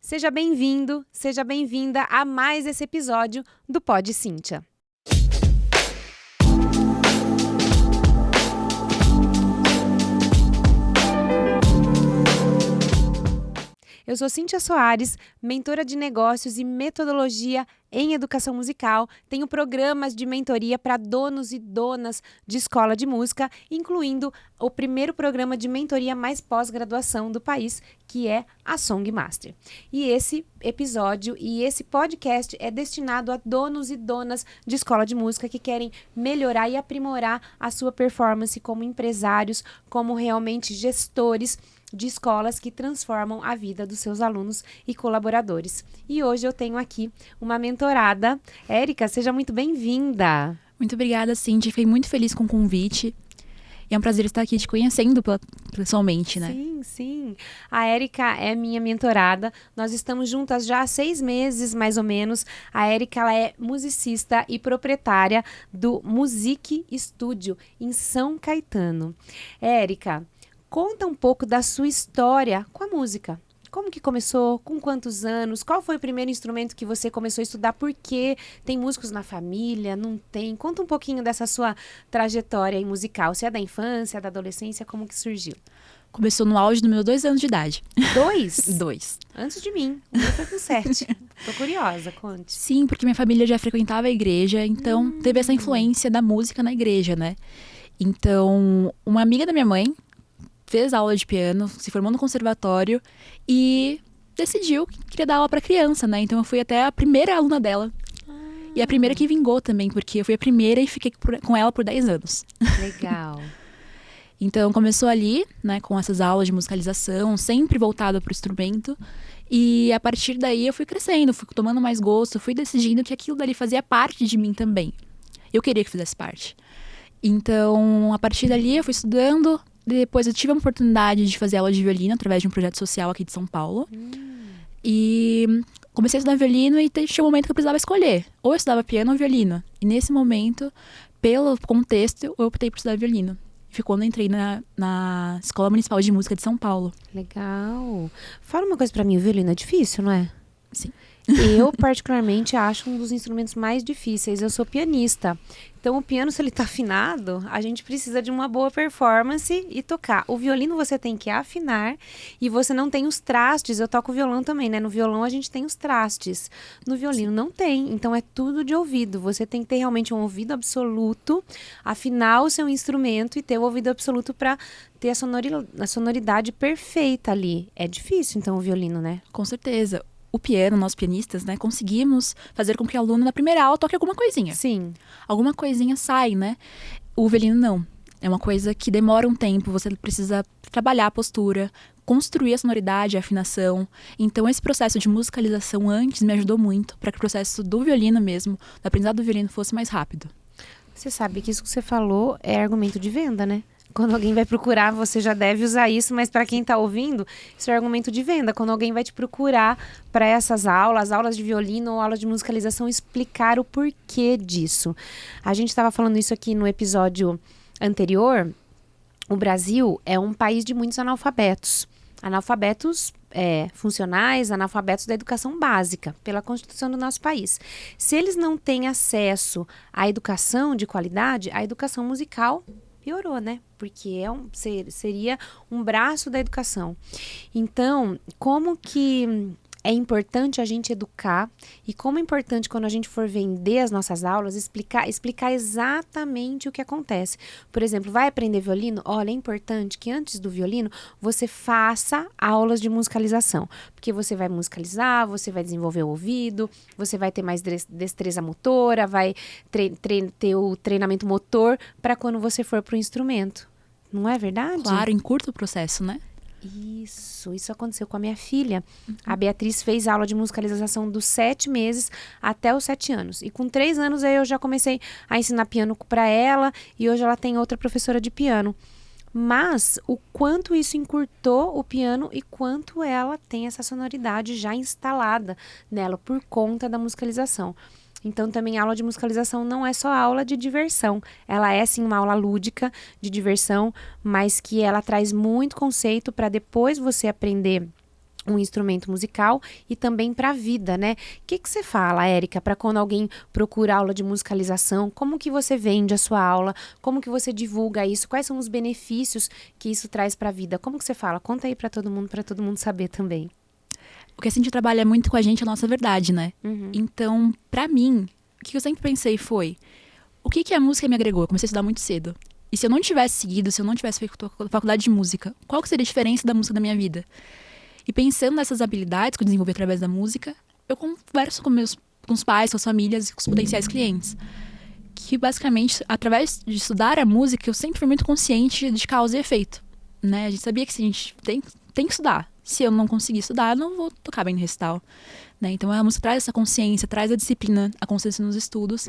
Seja bem-vindo, seja bem-vinda a mais esse episódio do Pod Cíntia. Eu sou Cíntia Soares, mentora de negócios e metodologia em educação musical. Tenho programas de mentoria para donos e donas de escola de música, incluindo o primeiro programa de mentoria mais pós-graduação do país, que é a Song Master. E esse episódio e esse podcast é destinado a donos e donas de escola de música que querem melhorar e aprimorar a sua performance como empresários, como realmente gestores de escolas que transformam a vida dos seus alunos e colaboradores. E hoje eu tenho aqui uma mentorada. Érica, seja muito bem-vinda. Muito obrigada, Cindy. Fiquei muito feliz com o convite. E é um prazer estar aqui te conhecendo pessoalmente, né? Sim. A Érica é minha mentorada. Nós estamos juntas já há 6 meses, mais ou menos. A Érica, ela é musicista e proprietária do Music Studio em São Caetano. Érica, conta um pouco da sua história com a música. Como que começou? Com quantos anos? Qual foi o primeiro instrumento que você começou a estudar? Por quê? Tem músicos na família? Não tem? Conta um pouquinho dessa sua trajetória aí musical. Se é da infância, da adolescência, como que surgiu? Começou no auge dos meus 2 anos de idade. 2? 2. Antes de mim. O meu foi com 7. Tô curiosa, conte. Sim, porque minha família já frequentava a igreja, então teve essa influência da música na igreja, né? Então, uma amiga da minha mãe fez aula de piano, se formou no conservatório e decidiu que queria dar aula para criança, né? Então eu fui até a primeira aluna dela. E a primeira que vingou também, porque eu fui a primeira e fiquei com ela por 10 anos. Legal. Então começou ali, né, com essas aulas de musicalização, sempre voltada para o instrumento. E a partir daí eu fui crescendo, fui tomando mais gosto, fui decidindo que aquilo dali fazia parte de mim também. Eu queria que fizesse parte. Então, a partir dali eu fui estudando. Depois eu tive a oportunidade de fazer aula de violino através de um projeto social aqui de São Paulo. E comecei a estudar violino e tinha um momento que eu precisava escolher. Ou eu estudava piano ou violino. E nesse momento, pelo contexto, eu optei por estudar violino. Foi quando eu entrei na Escola Municipal de Música de São Paulo. Legal. Fala uma coisa pra mim, o violino é difícil, não é? Sim. Eu, particularmente, acho um dos instrumentos mais difíceis. Eu sou pianista. Então, o piano, se ele tá afinado, a gente precisa de uma boa performance e tocar. O violino você tem que afinar e você não tem os trastes. Eu toco violão também, né? No violão a gente tem os trastes. No violino não tem. Então, é tudo de ouvido. Você tem que ter realmente um ouvido absoluto, afinar o seu instrumento e ter o ouvido absoluto para ter a sonoridade perfeita ali. É difícil, então, o violino, né? Com certeza. O piano, nós pianistas, né, conseguimos fazer com que o aluno na primeira aula toque alguma coisinha. Sim. Alguma coisinha sai, né? O violino não. É uma coisa que demora um tempo, você precisa trabalhar a postura, construir a sonoridade, a afinação. Então, esse processo de musicalização antes me ajudou muito para que o processo do violino mesmo, do aprendizado do violino, fosse mais rápido. Você sabe que isso que você falou é argumento de venda, né? Quando alguém vai procurar, você já deve usar isso, mas para quem está ouvindo, isso é argumento de venda. Quando alguém vai te procurar para essas aulas de violino ou aulas de musicalização, explicar o porquê disso. A gente estava falando isso aqui no episódio anterior. O Brasil é um país de muitos analfabetos. Analfabetos funcionais, analfabetos da educação básica, pela Constituição do nosso país. Se eles não têm acesso à educação de qualidade, a educação musical piorou, né? Porque seria um braço da educação. Então, como que é importante a gente educar e como é importante quando a gente for vender as nossas aulas, explicar exatamente o que acontece. Por exemplo, vai aprender violino? Olha, é importante que antes do violino você faça aulas de musicalização, porque você vai musicalizar, você vai desenvolver o ouvido, você vai ter mais destreza motora, vai ter o treinamento motor para quando você for para o instrumento. Não é verdade? Claro, encurta o processo, né? Isso aconteceu com a minha filha. A Beatriz fez aula de musicalização dos 7 meses até os 7 anos. E com 3 anos aí eu já comecei a ensinar piano para ela e hoje ela tem outra professora de piano. Mas o quanto isso encurtou o piano e quanto ela tem essa sonoridade já instalada nela por conta da musicalização. Então, também a aula de musicalização não é só aula de diversão. Ela é, sim, uma aula lúdica de diversão, mas que ela traz muito conceito para depois você aprender um instrumento musical e também para a vida, né? O que você fala, Érica, para quando alguém procura aula de musicalização? Como que você vende a sua aula? Como que você divulga isso? Quais são os benefícios que isso traz para a vida? Como que você fala? Conta aí para todo mundo saber também. O que a gente trabalha muito com a gente é a nossa verdade, né? Uhum. Então, pra mim, o que eu sempre pensei foi, o que a música me agregou? Eu comecei a estudar muito cedo. E se eu não tivesse seguido, se eu não tivesse feito faculdade de música, qual que seria a diferença da música da minha vida? E pensando nessas habilidades que eu desenvolvi através da música, eu converso com os pais, com as famílias e com os potenciais clientes. Que basicamente, através de estudar a música, eu sempre fui muito consciente de causa e efeito, né? A gente sabia que se a gente tem que estudar. Se eu não conseguir estudar, eu não vou tocar bem no recital, né? Então a música traz essa consciência, traz a disciplina, a consciência nos estudos.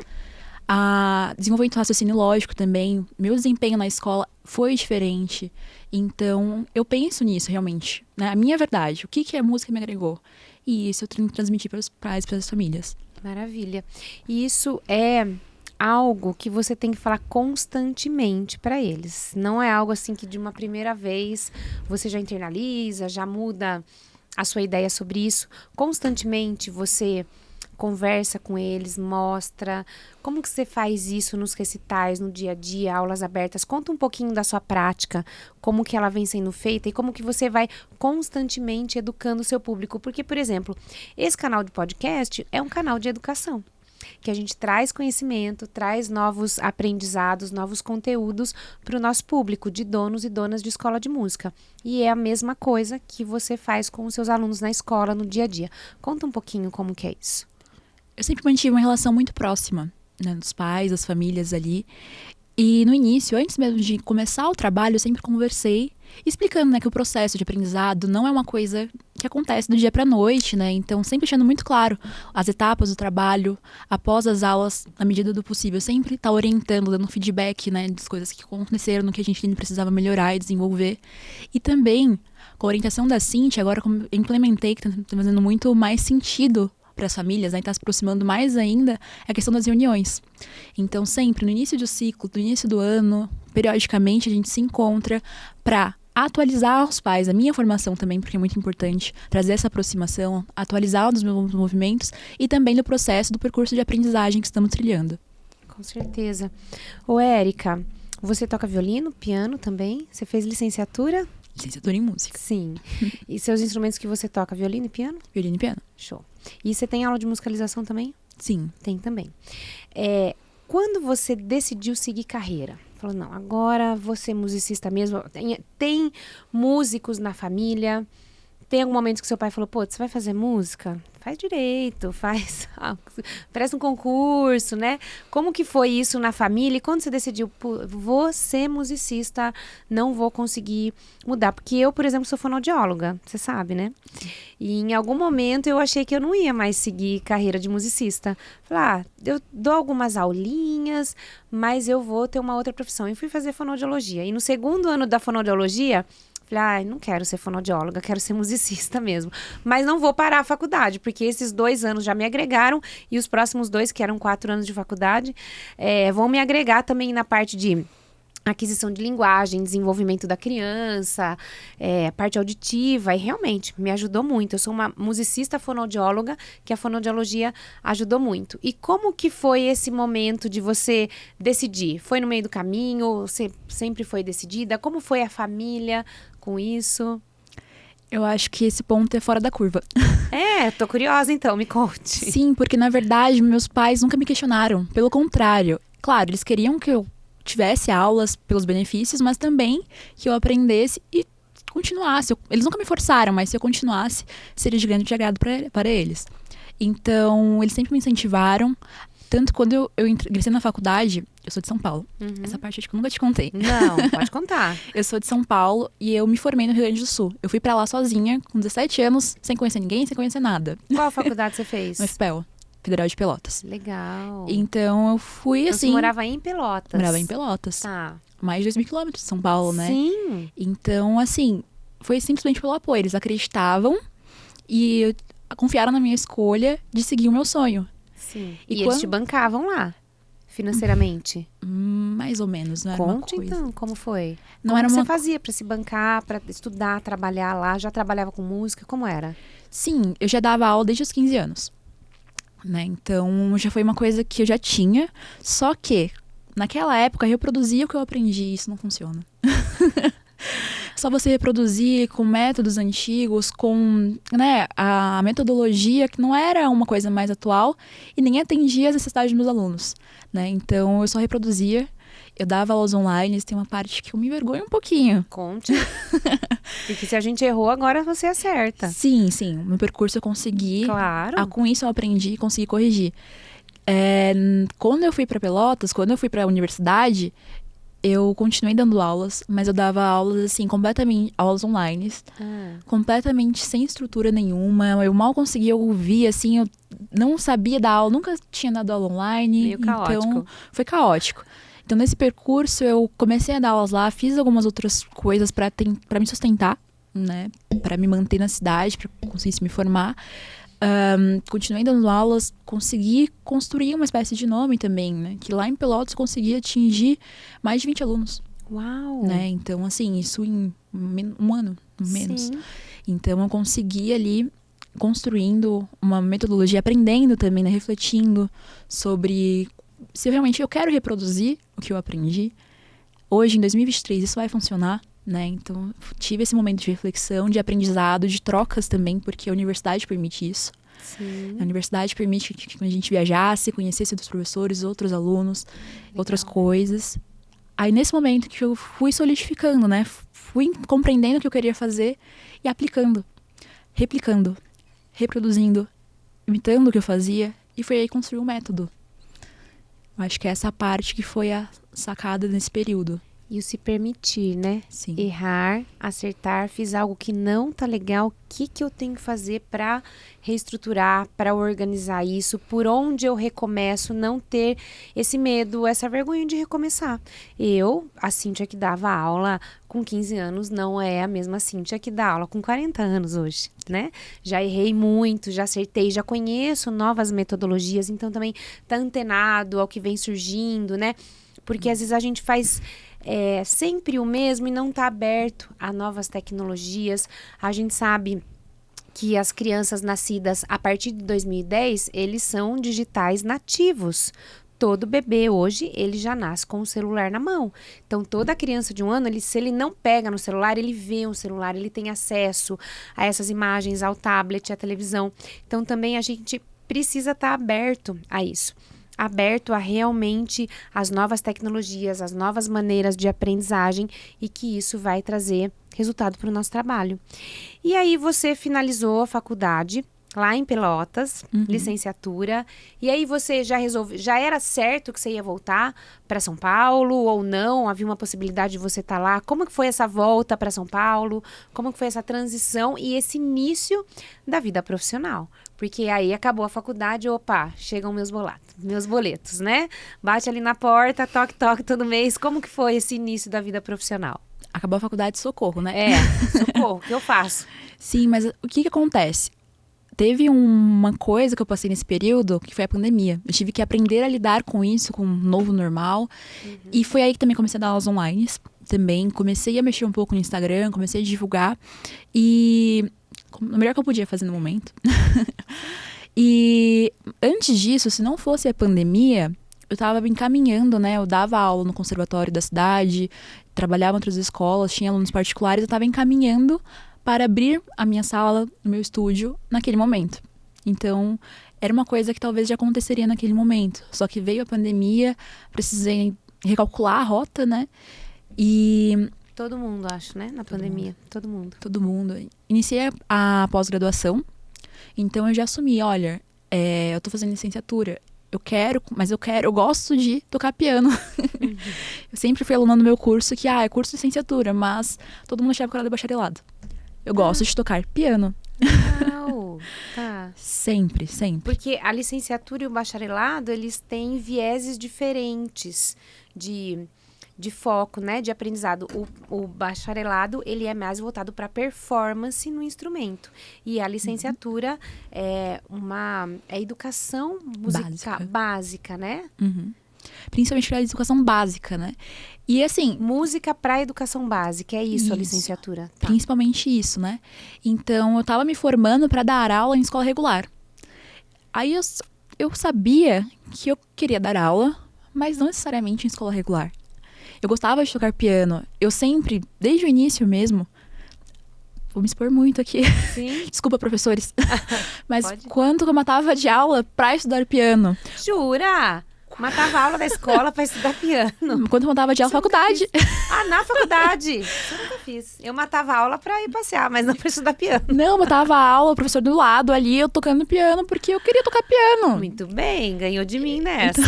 A desenvolvimento do raciocínio lógico também. Meu desempenho na escola foi diferente. Então, eu penso nisso realmente, né? A minha verdade, o que a música me agregou. E isso eu tenho que transmitir para os pais e para as famílias. Maravilha. E isso é algo que você tem que falar constantemente para eles. Não é algo assim que de uma primeira vez você já internaliza, já muda a sua ideia sobre isso. Constantemente você conversa com eles, mostra. Como que você faz isso nos recitais, no dia a dia, aulas abertas? Conta um pouquinho da sua prática, como que ela vem sendo feita e como que você vai constantemente educando o seu público. Porque, por exemplo, esse canal de podcast é um canal de educação, que a gente traz conhecimento, traz novos aprendizados, novos conteúdos para o nosso público de donos e donas de escola de música. E é a mesma coisa que você faz com os seus alunos na escola, no dia a dia. Conta um pouquinho como que é isso. Eu sempre mantive uma relação muito próxima, né, dos pais, das famílias ali. E no início, antes mesmo de começar o trabalho, eu sempre conversei, explicando, né, que o processo de aprendizado não é uma coisa que acontece do dia para a noite, né? Então, sempre deixando muito claro as etapas do trabalho, após as aulas, na medida do possível, sempre estar orientando, dando feedback, né, das coisas que aconteceram, no que a gente ainda precisava melhorar e desenvolver. E também, com a orientação da Cíntia, agora como eu implementei, que está fazendo muito mais sentido para as famílias, né, está se aproximando mais ainda, é a questão das reuniões. Então, sempre no início do ciclo, no início do ano, periodicamente a gente se encontra para atualizar os pais, a minha formação também, porque é muito importante trazer essa aproximação, atualizar os meus movimentos e também do processo do percurso de aprendizagem que estamos trilhando. Com certeza. Ô, Érica, você toca violino, piano também? Você fez licenciatura? Licenciatura em música. Sim. E seus instrumentos que você toca, violino e piano? Violino e piano. Show. E você tem aula de musicalização também? Sim. Tem também. Quando você decidiu seguir carreira? Falou, não, agora vou ser musicista mesmo. Tem músicos na família? Tem algum momento que seu pai falou, pô, você vai fazer música? Faz direito, presta um concurso, né? Como que foi isso na família? E quando você decidiu, vou ser musicista, não vou conseguir mudar? Porque eu, por exemplo, sou fonoaudióloga, você sabe, né? E em algum momento eu achei que eu não ia mais seguir carreira de musicista. Falei, eu dou algumas aulinhas, mas eu vou ter uma outra profissão. E fui fazer fonoaudiologia. E no segundo ano da fonoaudiologia, falei, não quero ser fonoaudióloga, quero ser musicista mesmo. Mas não vou parar a faculdade, porque esses 2 anos já me agregaram e os próximos 2, que eram 4 anos de faculdade, vão me agregar também na parte de aquisição de linguagem, desenvolvimento da criança, parte auditiva, e realmente me ajudou muito. Eu sou uma musicista fonoaudióloga, que a fonoaudiologia ajudou muito. E como que foi esse momento de você decidir? Foi no meio do caminho? Você sempre foi decidida? Como foi a família com isso? Eu acho que esse ponto é fora da curva. Tô curiosa então, me conte. Sim, porque na verdade meus pais nunca me questionaram. Pelo contrário, claro, eles queriam que eu tivesse aulas pelos benefícios, mas também que eu aprendesse e continuasse. Eles nunca me forçaram, mas se eu continuasse, seria de grande agrado para eles. Então, eles sempre me incentivaram. Tanto quando eu ingressei na faculdade, eu sou de São Paulo. Uhum. Essa parte acho que eu nunca te contei. Não, pode contar. Eu sou de São Paulo e eu me formei no Rio Grande do Sul. Eu fui pra lá sozinha, com 17 anos, sem conhecer ninguém, sem conhecer nada. Qual faculdade você fez? No FPEL, Federal de Pelotas. Legal. Então, eu fui Então, assim... você morava em Pelotas? Morava em Pelotas. Tá. Mais de 2.000 quilômetros de São Paulo, né? Sim. Então, assim, foi simplesmente pelo apoio. Eles acreditavam e confiaram na minha escolha de seguir o meu sonho. Sim. E eles te bancavam lá, financeiramente? mais ou menos, não era uma Conte coisa. então, como foi? Não Como era que uma você fazia para se bancar, para estudar, trabalhar lá? Já trabalhava com música? Como era? Sim, eu já dava aula desde os 15 anos, né? Então, já foi uma coisa que eu já tinha, só que naquela época eu reproduzia o que eu aprendi e isso não funciona. Só você reproduzir com métodos antigos, com, né, a metodologia que não era uma coisa mais atual e nem atendia as necessidades dos meus alunos, né? Então, eu só reproduzia, eu dava aulas online, tem uma parte que eu me envergonho um pouquinho. Conte. Porque se a gente errou, agora você acerta. Sim, no percurso eu consegui. Claro. Com isso eu aprendi e consegui corrigir. Quando eu fui para Pelotas, quando eu fui para a universidade, eu continuei dando aulas, mas eu dava aulas assim, completamente, aulas online, completamente sem estrutura nenhuma. Eu mal conseguia ouvir, assim, eu não sabia dar aula, nunca tinha dado aula online. Meio caótico. Então, foi caótico. Então, nesse percurso, eu comecei a dar aulas lá, fiz algumas outras coisas para me sustentar, né? Para me manter na cidade, para conseguir me formar. Continuei dando aulas, consegui construir uma espécie de nome também, né? Que lá em Pelotas eu consegui atingir mais de 20 alunos. Uau! Né? Então, assim, isso em um ano, menos. Sim. Então, eu consegui ali construindo uma metodologia, aprendendo também, né? Refletindo sobre se realmente eu quero reproduzir o que eu aprendi. Hoje, em 2023, isso vai funcionar, né? Então, tive esse momento de reflexão, de aprendizado, de trocas também, porque a universidade permite isso. Sim. A universidade permite que a gente viajasse, conhecesse outros professores, outros alunos, outras coisas. Aí, nesse momento que eu fui solidificando, né? Fui compreendendo o que eu queria fazer e aplicando, replicando, reproduzindo, imitando o que eu fazia. E foi aí que construí um método. Eu acho que é essa parte que foi a sacada nesse período. E o se permitir, né? Sim. Errar, acertar, fiz algo que não tá legal, o que eu tenho que fazer para reestruturar, para organizar isso, por onde eu recomeço, não ter esse medo, essa vergonha de recomeçar. A Cíntia que dava aula com 15 anos, não é a mesma Cíntia que dá aula com 40 anos hoje, né? Já errei muito, já acertei, já conheço novas metodologias, então também tá antenado ao que vem surgindo, né? Porque às vezes a gente faz sempre o mesmo e não está aberto a novas tecnologias. A gente sabe que as crianças nascidas a partir de 2010, eles são digitais nativos. Todo bebê hoje, ele já nasce com o celular na mão. Então, toda criança de 1 ano, se ele não pega no celular, ele vê um celular, ele tem acesso a essas imagens, ao tablet, à televisão. Então, também a gente precisa estar aberto a isso. Aberto a realmente as novas tecnologias, as novas maneiras de aprendizagem e que isso vai trazer resultado para o nosso trabalho. E aí você finalizou a faculdade lá em Pelotas, licenciatura, e aí você já era certo que você ia voltar para São Paulo ou não? Havia uma possibilidade de você estar lá? Como que foi essa volta para São Paulo? Como que foi essa transição e esse início da vida profissional? Porque aí acabou a faculdade, opa, chegam meus boletos, né? Bate ali na porta, toque, toque todo mês. Como que foi esse início da vida profissional? Acabou a faculdade, socorro, né? Socorro, o que eu faço? Sim, mas o que acontece? Teve uma coisa que eu passei nesse período, que foi a pandemia. Eu tive que aprender a lidar com isso, com um novo normal. E foi aí que também comecei a dar aulas online. Também comecei a mexer um pouco no Instagram, comecei a divulgar. E o melhor que eu podia fazer no momento. E antes disso, se não fosse a pandemia, eu estava me encaminhando, né? Eu dava aula no conservatório da cidade, trabalhava em outras escolas, tinha alunos particulares, eu estava encaminhando para abrir a minha sala, o meu estúdio, naquele momento. Então, era uma coisa que talvez já aconteceria naquele momento. Só que veio a pandemia, precisei recalcular a rota, né? E todo mundo, acho, né? Na pandemia. Todo mundo. Todo mundo. Iniciei a pós-graduação, então eu já assumi, olha, eu tô fazendo licenciatura, eu gosto de tocar piano. Eu sempre fui aluna no meu curso que, é curso de licenciatura, mas todo mundo achava que eu era de bacharelado. Eu gosto de tocar piano. Uau, tá. Sempre. Porque a licenciatura e o bacharelado, eles têm vieses diferentes de foco, né, de aprendizado. O bacharelado, ele é mais voltado para performance no instrumento. E a licenciatura é educação musical básica, né? Principalmente para a educação básica, né? E assim... Música para educação básica, é isso a licenciatura? Tá. Principalmente isso, né? Então, eu tava me formando para dar aula em escola regular. Aí eu sabia que eu queria dar aula, mas não necessariamente em escola regular. Eu gostava de tocar piano. Eu sempre, desde o início mesmo... Vou me expor muito aqui. Sim. Desculpa, professores. Mas quanto eu matava de aula pra estudar piano. Jura? Matava a aula da escola pra estudar piano. Quanto eu matava de aula na faculdade. Na faculdade? Isso eu nunca fiz. Eu matava a aula pra ir passear, mas não pra estudar piano. Não, eu matava a aula, o professor do lado ali, eu tocando piano, porque eu queria tocar piano. Muito bem, ganhou de mim nessa.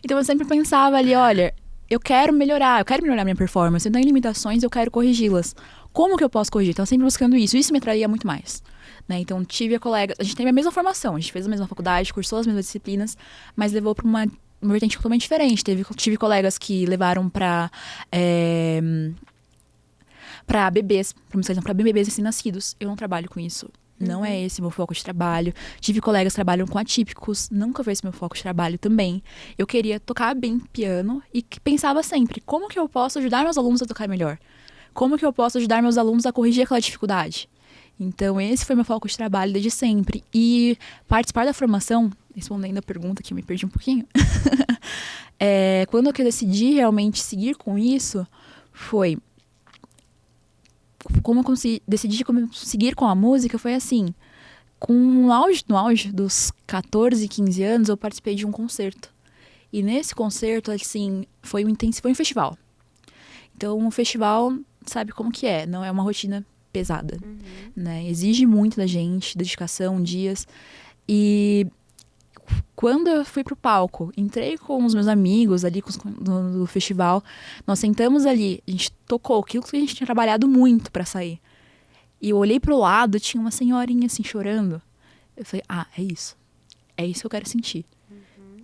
Então eu sempre pensava ali, olha, eu quero melhorar minha performance. Eu tenho limitações, eu quero corrigi-las. Como que eu posso corrigir? Então, sempre buscando isso. Isso me atraía muito mais. Né? Então, tive a colega... A gente tem a mesma formação. A gente fez a mesma faculdade, cursou as mesmas disciplinas, mas levou para uma vertente totalmente diferente. Tive colegas que levaram para bebês, para musicalização para bebês recém-nascidos. Eu não trabalho com isso. Não é esse meu foco de trabalho. Tive colegas que trabalham com atípicos. Nunca foi esse meu foco de trabalho também. Eu queria tocar bem piano e pensava sempre, como que eu posso ajudar meus alunos a tocar melhor? Como que eu posso ajudar meus alunos a corrigir aquela dificuldade? Então, esse foi meu foco de trabalho desde sempre. E participar da formação, respondendo a pergunta que eu me perdi um pouquinho, quando eu decidi realmente seguir com isso, foi... Como eu decidi seguir com a música, foi assim... No auge dos 14, 15 anos, eu participei de um concerto. E nesse concerto, assim, foi um festival. Então, um festival... sabe como que é, não é uma rotina pesada, né? Exige muito da gente, dedicação, dias. E quando eu fui pro palco, entrei com os meus amigos ali do festival, nós sentamos ali, a gente tocou aquilo que a gente tinha trabalhado muito pra sair. E eu olhei pro lado, tinha uma senhorinha assim chorando. Eu falei, é isso. É isso que eu quero sentir.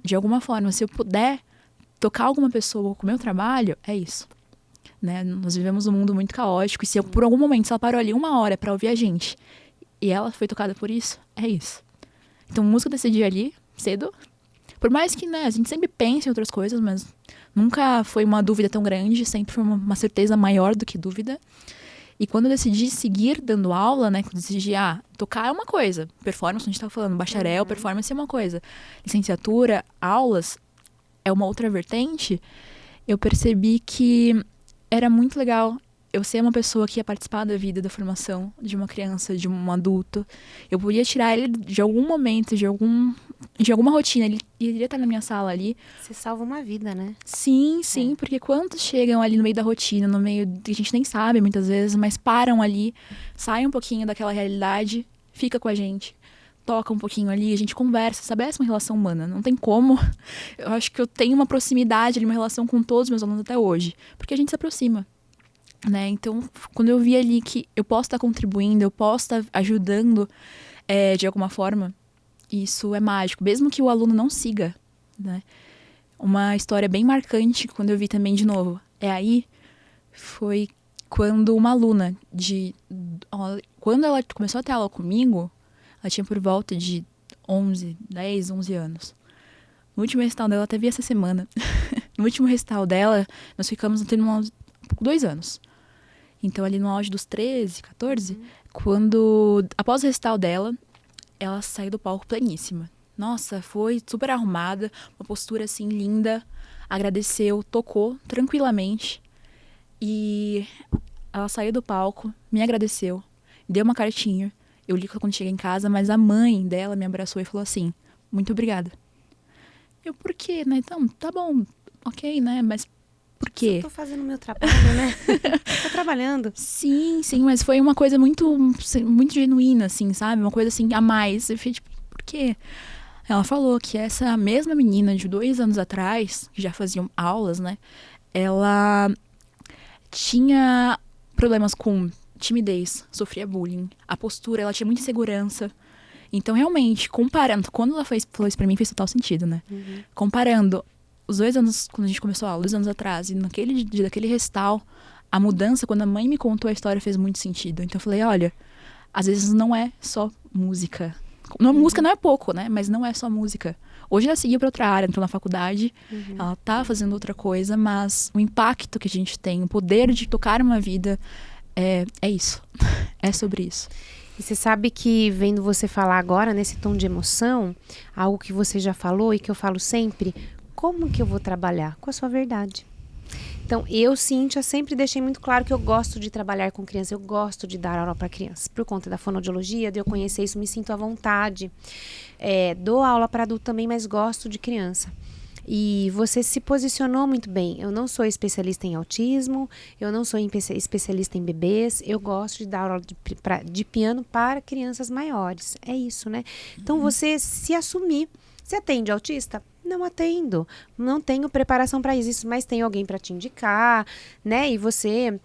De alguma forma, se eu puder tocar alguma pessoa com o meu trabalho, é isso. Né? Nós vivemos um mundo muito caótico. E se eu, por algum momento, se ela parou ali 1 hora pra ouvir a gente e ela foi tocada por isso, é isso. Então, música eu decidi ali, cedo. Por mais que, né, a gente sempre pense em outras coisas, mas nunca foi uma dúvida tão grande, sempre foi uma certeza maior do que dúvida. E quando eu decidi seguir dando aula, né, quando eu decidi, tocar é uma coisa, performance, a gente tava falando, bacharel, performance é uma coisa, licenciatura, aulas é uma outra vertente, eu percebi que era muito legal eu ser uma pessoa que ia participar da vida, da formação de uma criança, de um adulto. Eu podia tirar ele de algum momento, de alguma rotina. Ele iria estar na minha sala ali. Você salva uma vida, né? Sim, porque quantos chegam ali no meio da rotina, no meio que a gente nem sabe muitas vezes, mas param ali, saem um pouquinho daquela realidade, fica com a gente. Toca um pouquinho ali, a gente conversa, estabelece uma relação humana. Não tem como. Eu acho que eu tenho uma proximidade ali, uma relação com todos os meus alunos até hoje. Porque a gente se aproxima, né? Então, quando eu vi ali que eu posso estar contribuindo, eu posso estar ajudando de alguma forma, isso é mágico. Mesmo que o aluno não siga, né? Uma história bem marcante, quando eu vi também de novo, foi quando uma aluna quando ela começou a ter aula comigo, ela tinha por volta de 10, 11 anos. No último recital dela, até vi essa semana. No último recital dela, nós ficamos tendo 2 anos. Então, ali no auge dos 13, 14, após o recital dela, ela saiu do palco pleníssima. Nossa, foi super arrumada, uma postura assim linda, agradeceu, tocou tranquilamente. E ela saiu do palco, me agradeceu, deu uma cartinha. Eu li quando cheguei em casa, mas a mãe dela me abraçou e falou assim, muito obrigada. Eu, por quê, né? Então, tá bom, ok, né? Mas por quê? Eu tô fazendo o meu trabalho, né? Tô trabalhando. Sim, mas foi uma coisa muito, muito genuína, assim, sabe? Uma coisa assim, a mais. Eu falei, tipo, por quê? Ela falou que essa mesma menina de 2 anos atrás, que já faziam aulas, né? Ela tinha problemas com timidez, sofria bullying, a postura, ela tinha muita insegurança. Então, realmente, comparando, quando ela falou isso pra mim, fez total sentido, né? Comparando os 2 anos, quando a gente começou a aula, 2 anos atrás, e naquele dia, daquele recital, a mudança, quando a mãe me contou a história, fez muito sentido. Então, eu falei, olha, às vezes não é só música, Música não é pouco, né? Mas não é só música. Hoje ela seguiu para outra área, entrou na faculdade, ela tá fazendo outra coisa, mas o impacto que a gente tem, o poder de tocar uma vida, é isso. É sobre isso. E você sabe que, vendo você falar agora, nesse tom de emoção, algo que você já falou e que eu falo sempre, como que eu vou trabalhar? Com a sua verdade. Então, eu, Cíntia, sempre deixei muito claro que eu gosto de trabalhar com crianças, eu gosto de dar aula para crianças. Por conta da fonoaudiologia, de eu conhecer isso, me sinto à vontade. Dou aula para adulto também, mas gosto de criança. E você se posicionou muito bem. Eu não sou especialista em autismo, eu não sou especialista em bebês, eu gosto de dar aula de piano para crianças maiores. É isso, né? Então, você se assumir. Você atende autista? Não atendo, não tenho preparação para isso, mas tem alguém para te indicar, né? E você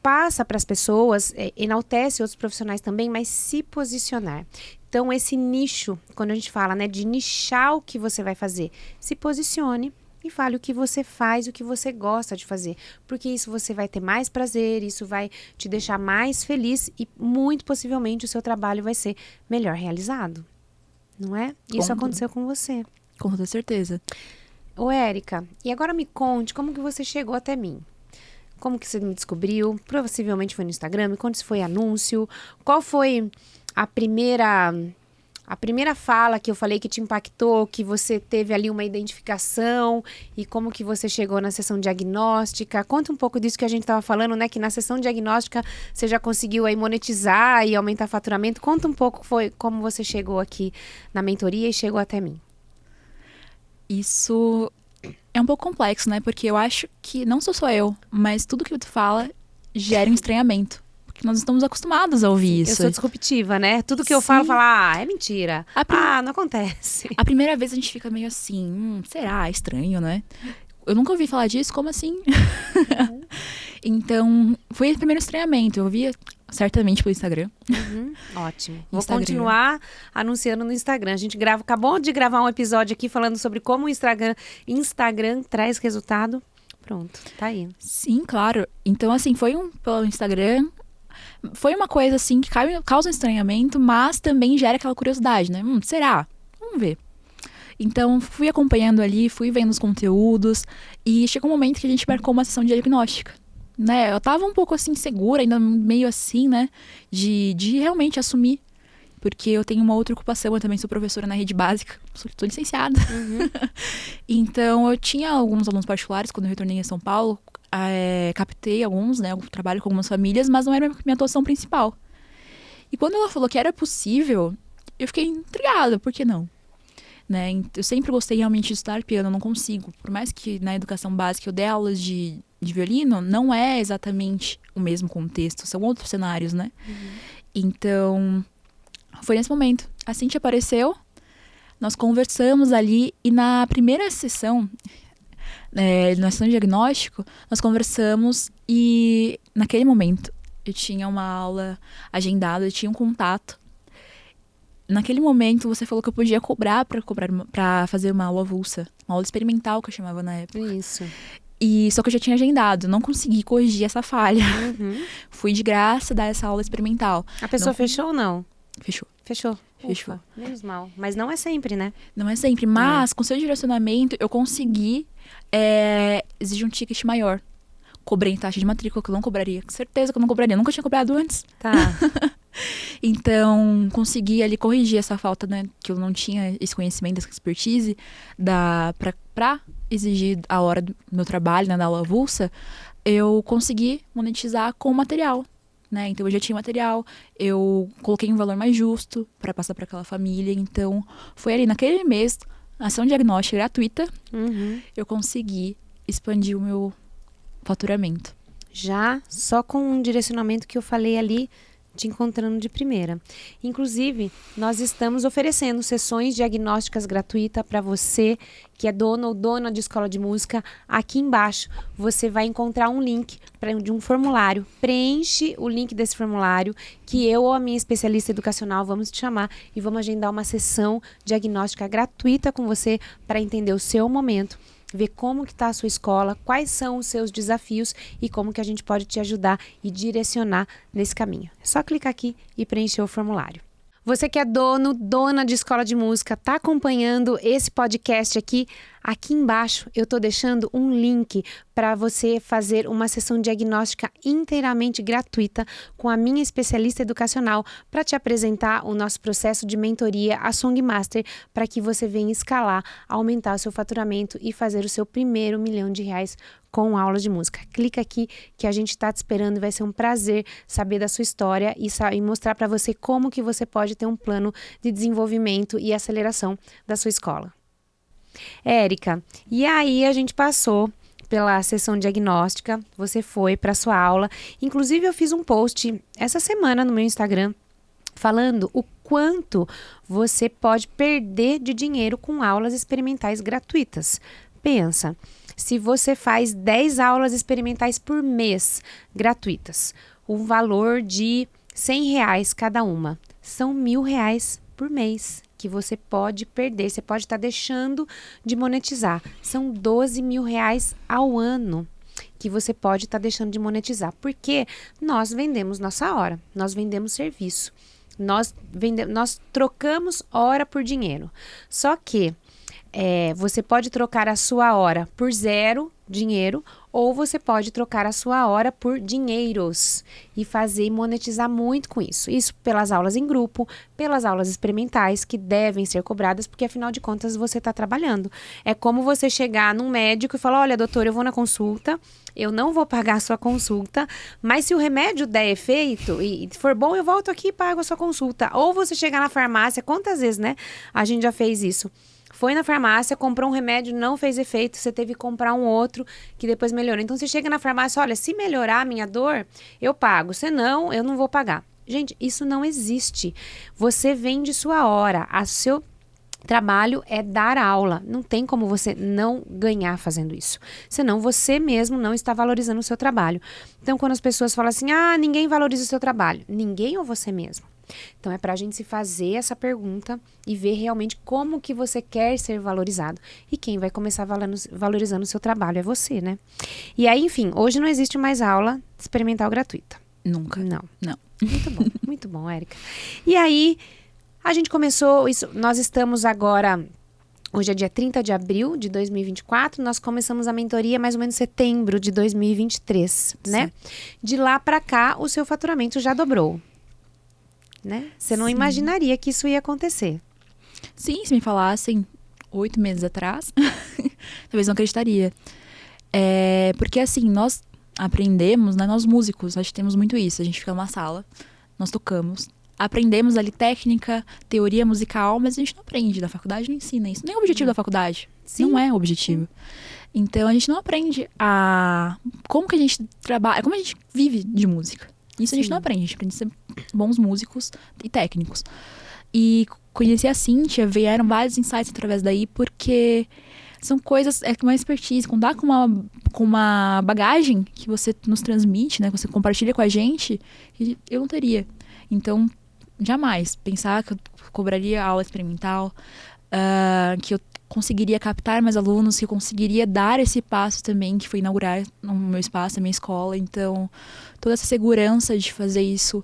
passa para as pessoas, enaltece outros profissionais também, mas se posicionar. Então, esse nicho, quando a gente fala, né, de nichar o que você vai fazer, se posicione e fale o que você faz, o que você gosta de fazer, porque isso você vai ter mais prazer, isso vai te deixar mais feliz e muito possivelmente o seu trabalho vai ser melhor realizado, não é? Isso aconteceu com você. Com toda certeza. Ô, Érica, e agora me conte como que você chegou até mim. Como que você me descobriu? Possivelmente foi no Instagram, me conte se foi anúncio. Qual foi a primeira fala que eu falei que te impactou, que você teve ali uma identificação e como que você chegou na sessão diagnóstica? Conta um pouco disso que a gente estava falando, né? Que na sessão diagnóstica você já conseguiu aí monetizar e aumentar faturamento. Conta um pouco como você chegou aqui na mentoria e chegou até mim. Isso é um pouco complexo, né? Porque eu acho que não sou só eu, mas tudo que tu fala gera um estranhamento. Porque nós estamos acostumados a ouvir isso. Eu sou disruptiva, né? Tudo que eu Sim. falo, é mentira. Não acontece. A primeira vez a gente fica meio assim, será? Estranho, né? Eu nunca ouvi falar disso, como assim? Então, foi o primeiro estranhamento. Eu ouvia certamente pelo Instagram. Ótimo. Vou continuar anunciando no Instagram. A gente acabou de gravar um episódio aqui falando sobre como o Instagram traz resultado. Pronto, tá aí. Sim, claro. Então, assim, pelo Instagram. Foi uma coisa, assim, que causa um estranhamento, mas também gera aquela curiosidade, né? Será? Vamos ver. Então, fui acompanhando ali, fui vendo os conteúdos e chegou um momento que a gente marcou uma sessão diagnóstica, né? Eu tava um pouco, assim, segura, ainda meio assim, né? De realmente assumir, porque eu tenho uma outra ocupação, eu também sou professora na rede básica, sou licenciada. Então, eu tinha alguns alunos particulares quando eu retornei a São Paulo, captei alguns, né? Eu trabalho com algumas famílias, mas não era minha atuação principal. E quando ela falou que era possível, eu fiquei intrigada, por que não? Né? Eu sempre gostei realmente de estudar piano, eu não consigo. Por mais que na educação básica eu dê aulas de violino, não é exatamente o mesmo contexto, são outros cenários, né? Então, foi nesse momento. A Cíntia apareceu, nós conversamos ali e na primeira sessão, na sessão de diagnóstico, nós conversamos e naquele momento eu tinha uma aula agendada, eu tinha um contato. Naquele momento, você falou que eu podia cobrar pra fazer uma aula avulsa. Uma aula experimental, que eu chamava na época. Isso. E só que eu já tinha agendado. Não consegui corrigir essa falha. Fui de graça dar essa aula experimental. A pessoa fechou ou não? Fechou. Fechou. Fechou. Ufa, menos mal. Mas não é sempre, né? Não é sempre. Mas, com seu direcionamento, eu consegui exigir um ticket maior. Cobrei taxa de matrícula, que eu não cobraria. Com certeza que eu não cobraria. Eu nunca tinha cobrado antes. Tá. Então, consegui ali corrigir essa falta, né? Que eu não tinha esse conhecimento, essa expertise pra exigir a hora do meu trabalho, né? Da aula avulsa. Eu consegui monetizar com material, né? Então, eu já tinha material. Eu coloquei um valor mais justo para passar para aquela família. Então, foi ali naquele mês, ação diagnóstica gratuita, eu consegui expandir o meu faturamento. Já só com um direcionamento que eu falei ali, te encontrando de primeira. Inclusive, nós estamos oferecendo sessões diagnósticas gratuitas para você que é dono ou dona de escola de música. Aqui embaixo você vai encontrar um link de um formulário. Preenche o link desse formulário que eu ou a minha especialista educacional vamos te chamar e vamos agendar uma sessão diagnóstica gratuita com você para entender o seu momento, ver como que está a sua escola, quais são os seus desafios e como que a gente pode te ajudar e direcionar nesse caminho. É só clicar aqui e preencher o formulário. Você que é dono, dona de escola de música, tá acompanhando esse podcast aqui? Aqui embaixo eu tô deixando um link para você fazer uma sessão diagnóstica inteiramente gratuita com a minha especialista educacional para te apresentar o nosso processo de mentoria, a Songmaster, para que você venha escalar, aumentar o seu faturamento e fazer o seu primeiro R$ 1.000.000 com aula de música. Clica aqui que a gente está te esperando, vai ser um prazer saber da sua história e mostrar para você como que você pode ter um plano de desenvolvimento e aceleração da sua escola. Érica, e aí a gente passou pela sessão diagnóstica, você foi para sua aula, inclusive eu fiz um post essa semana no meu Instagram falando o quanto você pode perder de dinheiro com aulas experimentais gratuitas. Pensa, se você faz 10 aulas experimentais por mês gratuitas, o valor de R$ 100 cada uma, são R$ 1.000 por mês que você pode perder, você pode estar deixando de monetizar. São R$ 12.000 ao ano que você pode estar deixando de monetizar, porque nós vendemos nossa hora, nós vendemos serviço, nós trocamos hora por dinheiro. Só que você pode trocar a sua hora por zero dinheiro, ou você pode trocar a sua hora por dinheiros e fazer e monetizar muito com isso. Isso pelas aulas em grupo, pelas aulas experimentais que devem ser cobradas, porque afinal de contas você está trabalhando. É como você chegar num médico e falar: olha, doutor, eu vou na consulta, eu não vou pagar a sua consulta, mas se o remédio der efeito e for bom, eu volto aqui e pago a sua consulta. Ou você chegar na farmácia, quantas vezes, né? A gente já fez isso. Foi na farmácia, comprou um remédio, não fez efeito, você teve que comprar um outro que depois melhorou. Então, você chega na farmácia, olha, se melhorar a minha dor, eu pago. Se não, eu não vou pagar. Gente, isso não existe. Você vende sua hora. O seu trabalho é dar aula. Não tem como você não ganhar fazendo isso. Senão, você mesmo não está valorizando o seu trabalho. Então, quando as pessoas falam assim, ninguém valoriza o seu trabalho. Ninguém ou você mesmo? Então, é para a gente se fazer essa pergunta e ver realmente como que você quer ser valorizado. E quem vai começar valorizando o seu trabalho é você, né? E aí, enfim, hoje não existe mais aula experimental gratuita. Nunca. Não. Não. Muito bom, Érica. E aí, a gente começou isso, nós estamos agora... Hoje é dia 30 de abril de 2024, nós começamos a mentoria mais ou menos em setembro de 2023, né? De lá para cá, o seu faturamento já dobrou. Né? Você não imaginaria que isso ia acontecer. Sim, se me falassem 8 meses atrás, talvez não acreditaria. Porque assim, nós aprendemos, né, nós músicos, nós temos muito isso. A gente fica numa sala, nós tocamos, aprendemos ali técnica, teoria musical, mas a gente não aprende, na faculdade não ensina isso. Nem é o objetivo da faculdade. Sim. Não é o objetivo. Então a gente não aprende como que a gente trabalha, como a gente vive de música. Isso a gente não aprende, a gente aprende a ser bons músicos e técnicos. E conheci a Cíntia, vieram vários insights através daí, porque são coisas, uma expertise, contar com uma bagagem que você nos transmite, né, que você compartilha com a gente, que eu não teria. Então, jamais pensar que eu cobraria aula experimental, que eu conseguiria captar mais alunos, que eu conseguiria dar esse passo também, que foi inaugurar o meu espaço, a minha escola. Então, toda essa segurança de fazer isso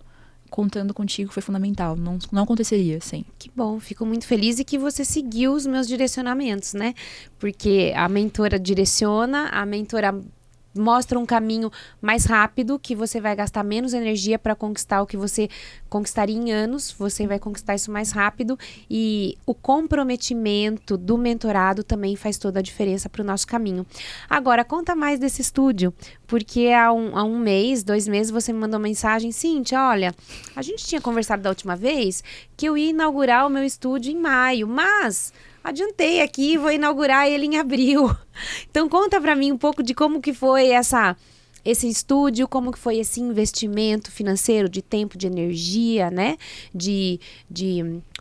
contando contigo foi fundamental. Não aconteceria sem. Que bom, fico muito feliz e que você seguiu os meus direcionamentos, né? Porque a mentora direciona, a mentora mostra um caminho mais rápido, que você vai gastar menos energia para conquistar o que você conquistaria em anos, você vai conquistar isso mais rápido, e o comprometimento do mentorado também faz toda a diferença para o nosso caminho. Agora, conta mais desse estúdio, porque há um mês, 2 meses, você me mandou mensagem: Cíntia, olha, a gente tinha conversado da última vez que eu ia inaugurar o meu estúdio em maio, mas... adiantei aqui, vou inaugurar ele em abril. Então, conta pra mim um pouco de como que foi esse estúdio, como que foi esse investimento financeiro, de tempo, de energia, né? De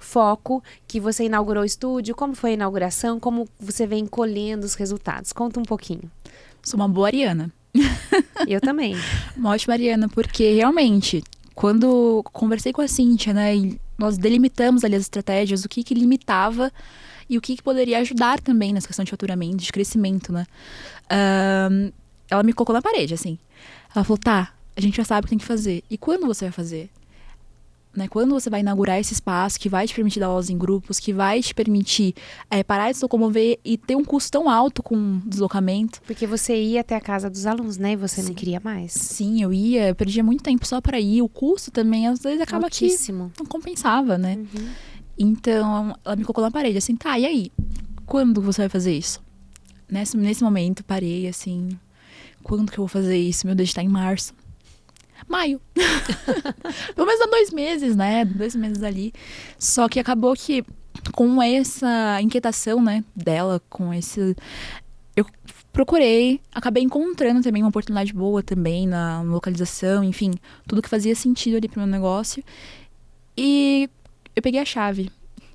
foco, que você inaugurou o estúdio, como foi a inauguração, como você vem colhendo os resultados. Conta um pouquinho. Sou uma boa ariana. Eu também. Uma ótima ariana, porque realmente, quando conversei com a Cíntia, né, e nós delimitamos ali as estratégias, o que limitava e o que poderia ajudar também nessa questão de faturamento, de crescimento, né? Ela me colocou na parede, assim. Ela falou, tá, a gente já sabe o que tem que fazer. E quando você vai fazer? né? Quando você vai inaugurar esse espaço que vai te permitir dar aulas em grupos, que vai te permitir parar de se locomover e ter um custo tão alto com deslocamento. Porque você ia até a casa dos alunos, né? E você não Sim. queria mais. Sim, eu perdia muito tempo só para ir. O custo também, às vezes, acaba Altíssimo. que não compensava, né? Então, ela me colocou na parede, assim, tá, e aí? Quando você vai fazer isso? Nesse momento, parei, assim, quando que eu vou fazer isso? Meu Deus, tá em março. Maio. Pelo menos há 2 meses, né? 2 meses ali. Só que acabou que, com essa inquietação, né, dela, com esse... Eu procurei, acabei encontrando também uma oportunidade boa também na localização, enfim, tudo que fazia sentido ali pro meu negócio. E eu peguei a chave.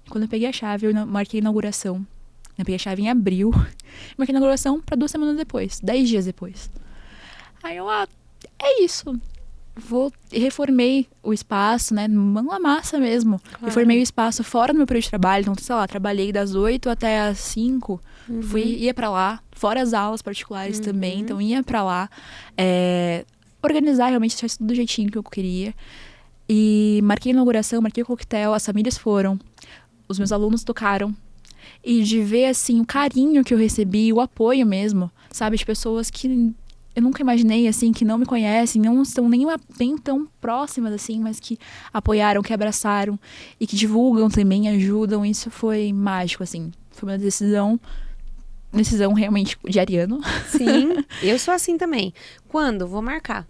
Quando eu peguei a chave, eu marquei a inauguração. Eu peguei a chave em abril. Marquei a inauguração para 2 semanas depois, 10 dias depois. Aí eu, é isso. Reformei o espaço, né? Mão na massa mesmo. Claro. Reformei o espaço fora do meu período de trabalho. Então, sei lá, trabalhei das 8 até as 5. Ia pra lá. Fora as aulas particulares também. Então, ia pra lá. Organizar, realmente, deixar isso tudo do jeitinho que eu queria. E marquei a inauguração, marquei o coquetel. As famílias foram. Os meus alunos tocaram. E de ver, assim, o carinho que eu recebi, o apoio mesmo, sabe? De pessoas que eu nunca imaginei, assim, que não me conhecem, não estão nem tão próximas, assim, mas que apoiaram, que abraçaram e que divulgam também, ajudam. Isso foi mágico, assim. Foi uma decisão realmente de ariano. Sim, eu sou assim também. Quando? Vou marcar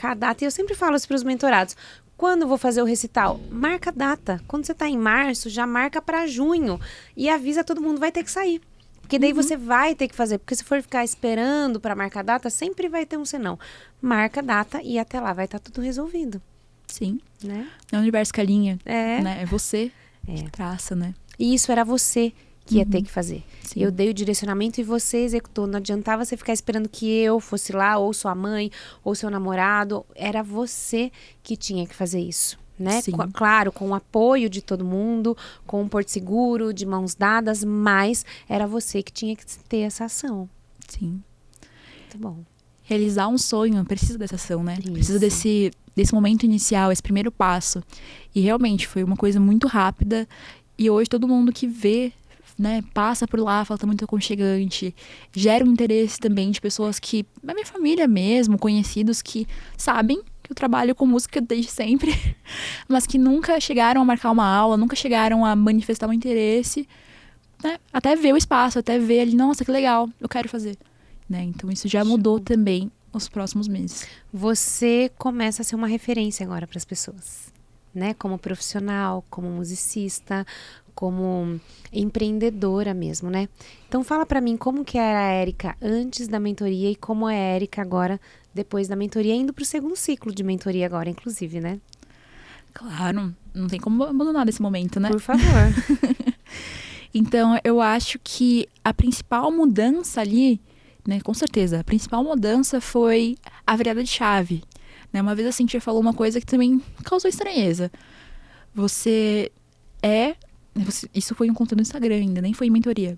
a data. E eu sempre falo isso para os mentorados. Quando vou fazer o recital? Marca a data. Quando você tá em março, já marca para junho. E avisa todo mundo, vai ter que sair. Porque daí você vai ter que fazer. Porque se for ficar esperando para marcar a data, sempre vai ter um senão. Marca a data e até lá vai estar tudo resolvido. Sim. Né? É o universo que alinha. É. Né? É você que traça, né? E isso era você que ia ter que fazer. Sim. Eu dei o direcionamento e você executou. Não adiantava você ficar esperando que eu fosse lá, ou sua mãe, ou seu namorado. Era você que tinha que fazer isso, né? Claro, com o apoio de todo mundo, com um porto seguro, de mãos dadas, mas era você que tinha que ter essa ação. Sim. Muito bom. Realizar um sonho precisa dessa ação, né? Isso. Precisa desse momento inicial, esse primeiro passo. E realmente foi uma coisa muito rápida. E hoje todo mundo que vê, né, passa por lá, fala, tá muito aconchegante, gera um interesse também de pessoas que, da minha família mesmo, conhecidos que sabem que eu trabalho com música desde sempre, mas que nunca chegaram a marcar uma aula, nunca chegaram a manifestar um interesse, né, até ver o espaço, até ver ali, nossa, que legal, eu quero fazer, né, então isso já mudou também os próximos meses. Você começa a ser uma referência agora para as pessoas, né, como profissional, como musicista, como empreendedora mesmo, né? Então fala pra mim como que era a Érica antes da mentoria e como é a Érica agora depois da mentoria, indo pro segundo ciclo de mentoria agora, inclusive, né? Claro, não tem como abandonar desse momento, né? Por favor. Então, eu acho que a principal mudança ali, né, com certeza, a principal mudança foi a virada de chave, né? Uma vez a Cintia falou uma coisa que também causou estranheza. Isso foi um conteúdo no Instagram ainda, nem foi em mentoria.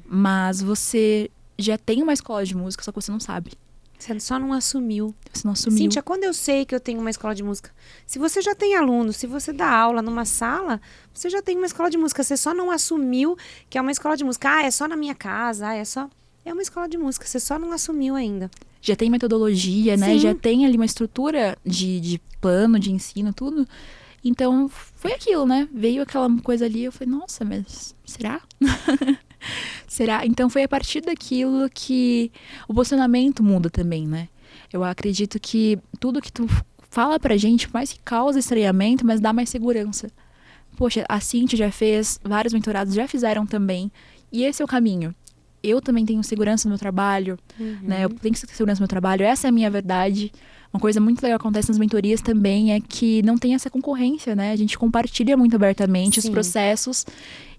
Mas você já tem uma escola de música, só que você não sabe. Você só não assumiu. Você não assumiu. Cíntia, quando eu sei que eu tenho uma escola de música? Se você já tem aluno, se você dá aula numa sala, você já tem uma escola de música. Você só não assumiu que é uma escola de música. É só na minha casa, é uma escola de música. Você só não assumiu ainda. Já tem metodologia, né? Sim. Já tem ali uma estrutura de plano, de ensino, tudo. Então, foi aquilo, né? Veio aquela coisa ali, eu falei, nossa, mas será? Será? Então, foi a partir daquilo que o posicionamento muda também, né? Eu acredito que tudo que tu fala pra gente, por mais que causa estranhamento, mas dá mais segurança. Poxa, a Cintia já fez, vários mentorados já fizeram também, e esse é o caminho. Eu também tenho segurança no meu trabalho, né? Eu tenho segurança no meu trabalho, essa é a minha verdade. Uma coisa muito legal que acontece nas mentorias também é que não tem essa concorrência, né? A gente compartilha muito abertamente os processos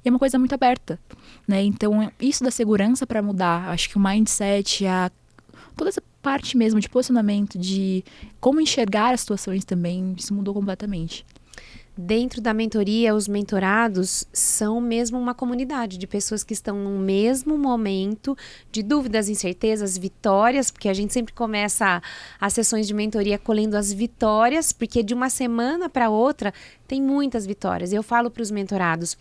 e é uma coisa muito aberta, né? Então, isso da segurança para mudar, acho que o mindset, toda essa parte mesmo de posicionamento, de como enxergar as situações também, isso mudou completamente. Dentro da mentoria, os mentorados são mesmo uma comunidade de pessoas que estão no mesmo momento de dúvidas, incertezas, vitórias, porque a gente sempre começa as sessões de mentoria colhendo as vitórias, porque de uma semana para outra tem muitas vitórias. Eu falo para os mentorados,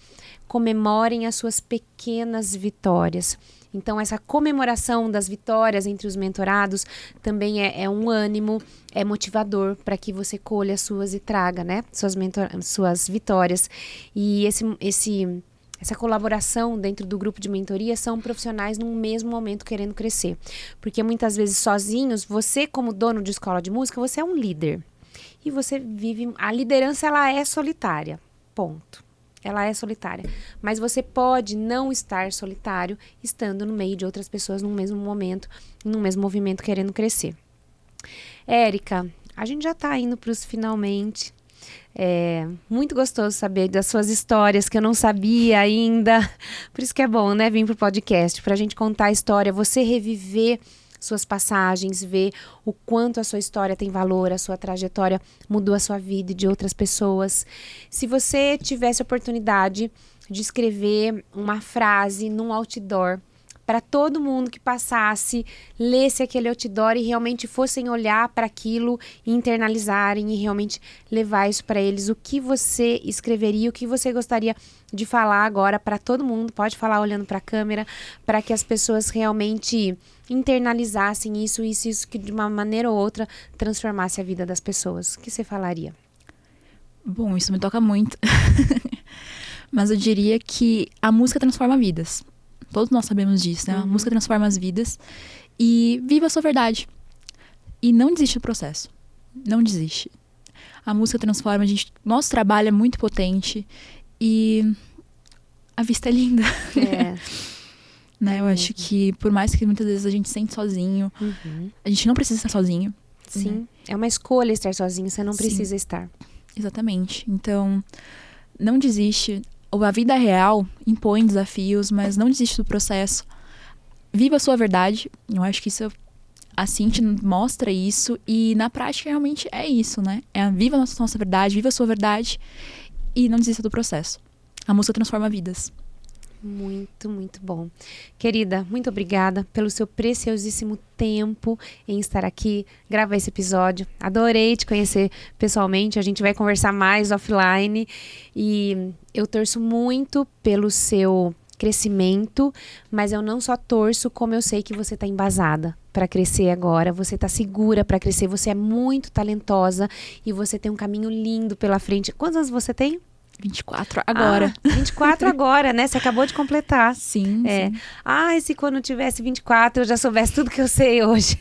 comemorem as suas pequenas vitórias. Então, essa comemoração das vitórias entre os mentorados também é um ânimo, é motivador para que você colha as suas e traga, né, suas vitórias. E essa colaboração dentro do grupo de mentoria são profissionais num mesmo momento querendo crescer. Porque muitas vezes sozinhos, você como dono de escola de música, você é um líder. E você vive... A liderança, ela é solitária. Ponto. Ela é solitária. Mas você pode não estar solitário estando no meio de outras pessoas num mesmo momento, num mesmo movimento querendo crescer. Érica, a gente já está indo para os finalmente. É muito gostoso saber das suas histórias que eu não sabia ainda. Por isso que é bom, né? Vir pro podcast, pra gente contar a história, você reviver suas passagens, ver o quanto a sua história tem valor, a sua trajetória mudou a sua vida e de outras pessoas. Se você tivesse a oportunidade de escrever uma frase num outdoor, para todo mundo que passasse, lesse aquele outdoor e realmente fossem olhar para aquilo e internalizarem e realmente levar isso para eles, o que você escreveria, o que você gostaria de falar agora para todo mundo, pode falar olhando para a câmera, para que as pessoas realmente internalizassem isso, que de uma maneira ou outra transformasse a vida das pessoas. O que você falaria? Bom, isso me toca muito. Mas eu diria que a música transforma vidas. Todos nós sabemos disso, né? A música transforma as vidas. E viva a sua verdade. E não desiste do processo. Não desiste. A música transforma, nosso trabalho é muito potente. E a vista é linda. É. Né? Eu acho que por mais que muitas vezes a gente se sente sozinho, a gente não precisa estar sozinho. Sim, né? É uma escolha estar sozinho, você não precisa estar. Exatamente. Então, não desiste. A vida real impõe desafios, mas não desiste do processo. Viva a sua verdade. Eu acho que isso, a Cintia mostra isso. E na prática realmente é isso, né? Viva a nossa verdade, viva a sua verdade. E não desista do processo. A música transforma vidas. Muito, muito bom. Querida, muito obrigada pelo seu preciosíssimo tempo em estar aqui, gravar esse episódio. Adorei te conhecer pessoalmente, a gente vai conversar mais offline e eu torço muito pelo seu crescimento, mas eu não só torço, como eu sei que você está embasada para crescer agora, você está segura para crescer, você é muito talentosa e você tem um caminho lindo pela frente. Quantos anos você tem? 24 agora. 24 agora, né? Você acabou de completar. Sim, sim. Se quando eu tivesse 24 eu já soubesse tudo que eu sei hoje.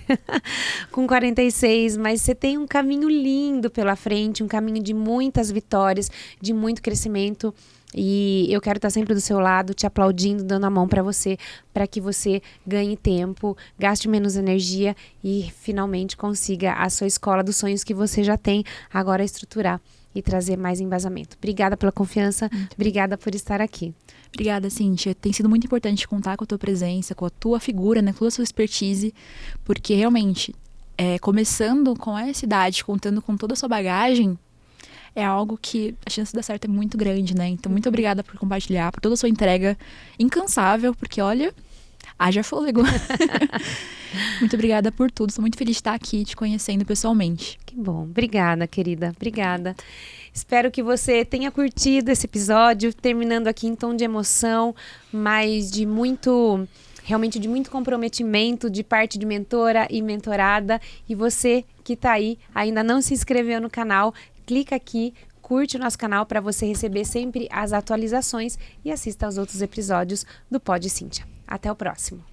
Com 46, mas você tem um caminho lindo pela frente, um caminho de muitas vitórias, de muito crescimento. E eu quero estar sempre do seu lado, te aplaudindo, dando a mão para que você ganhe tempo, gaste menos energia e finalmente consiga a sua escola dos sonhos que você já tem agora estruturar e trazer mais embasamento. Obrigada pela confiança, obrigada por estar aqui. Obrigada, Cintia. Tem sido muito importante contar com a tua presença, com a tua figura, né, com a sua expertise, porque realmente, começando com essa idade, contando com toda a sua bagagem, é algo que a chance de dar certo é muito grande, né? Então, muito obrigada por compartilhar, por toda a sua entrega incansável, porque olha, haja fôlego. Muito obrigada por tudo. Estou muito feliz de estar aqui te conhecendo pessoalmente. Que bom. Obrigada, querida. Obrigada. Espero que você tenha curtido esse episódio, terminando aqui em tom de emoção, mas realmente de muito comprometimento de parte de mentora e mentorada. E você que está aí, ainda não se inscreveu no canal, clica aqui, curte o nosso canal para você receber sempre as atualizações e assista aos outros episódios do Pod Cintia. Até o próximo.